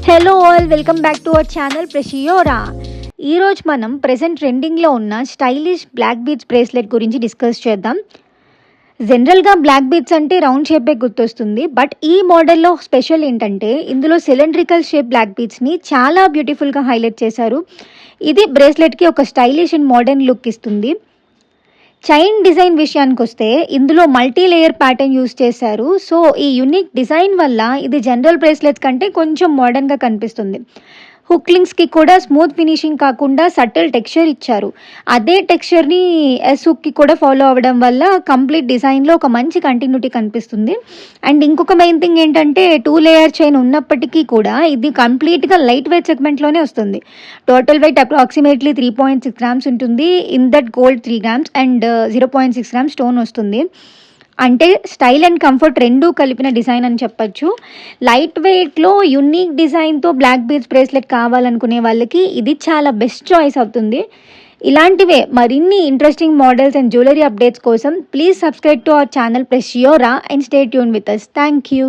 Hello all, welcome back to our channel Preciora. ఈరోజు మనం present ట్రెండింగ్లో ఉన్న స్టైలిష్ బ్లాక్ బీడ్స్ బ్రేస్లెట్ గురించి డిస్కస్ చేద్దాం. జనరల్గా బ్లాక్ బీడ్స్ అంటే రౌండ్ షేపే గుర్తొస్తుంది, బట్ ఈ మోడల్లో స్పెషల్ ఏంటంటే ఇందులో సిలిండ్రికల్ షేప్ బ్లాక్ బీడ్స్ని చాలా బ్యూటిఫుల్గా హైలైట్ చేశారు. ఇది బ్రేస్లెట్కి ఒక స్టైలిష్ అండ్ మోడర్న్ లుక్ ఇస్తుంది. చైన్ డిజైన్ విషయానికి వస్తే ఇందులో మల్టీ లేయర్ ప్యాటర్న్ యూస్ చేశారు. సో ఈ యూనిక్ డిజైన్ వల్ల ఇది జనరల్ బ్రేస్లెట్స్ కంటే కొంచెం మోడర్న్గా కనిపిస్తుంది. హుక్లింగ్స్కి కూడా స్మూత్ ఫినిషింగ్ కాకుండా సటిల్ టెక్స్చర్ ఇచ్చారు. అదే టెక్స్చర్ని ఎస్ హుక్కి కూడా ఫాలో అవ్వడం వల్ల కంప్లీట్ డిజైన్లో ఒక మంచి కంటిన్యూటీ కనిపిస్తుంది. అండ్ ఇంకొక మెయిన్ థింగ్ ఏంటంటే 2 లేయర్ చైన్ ఉన్నప్పటికీ కూడా ఇది కంప్లీట్గా లైట్ వెయిట్ సెగ్మెంట్లోనే వస్తుంది. టోటల్ వెయిట్ అప్రాక్సిమేట్లీ 3.6 గ్రామ్స్ ఉంటుంది. In that gold 3 grams and 0.6 grams stone వస్తుంది. అంటే స్టైల్ అండ్ కంఫర్ట్ రెండూ కలిపిన డిజైన్ అని చెప్పచ్చు. లైట్ వెయిట్లో యూనిక్ డిజైన్తో బ్లాక్ బీడ్స్ బ్రేస్లెట్ కావాలనుకునే వాళ్ళకి ఇది చాలా బెస్ట్ చాయిస్ అవుతుంది. ఇలాంటివే మరిన్ని interesting models and jewellery updates కోసం please subscribe to our channel Preciora and stay tune with us. Thank you.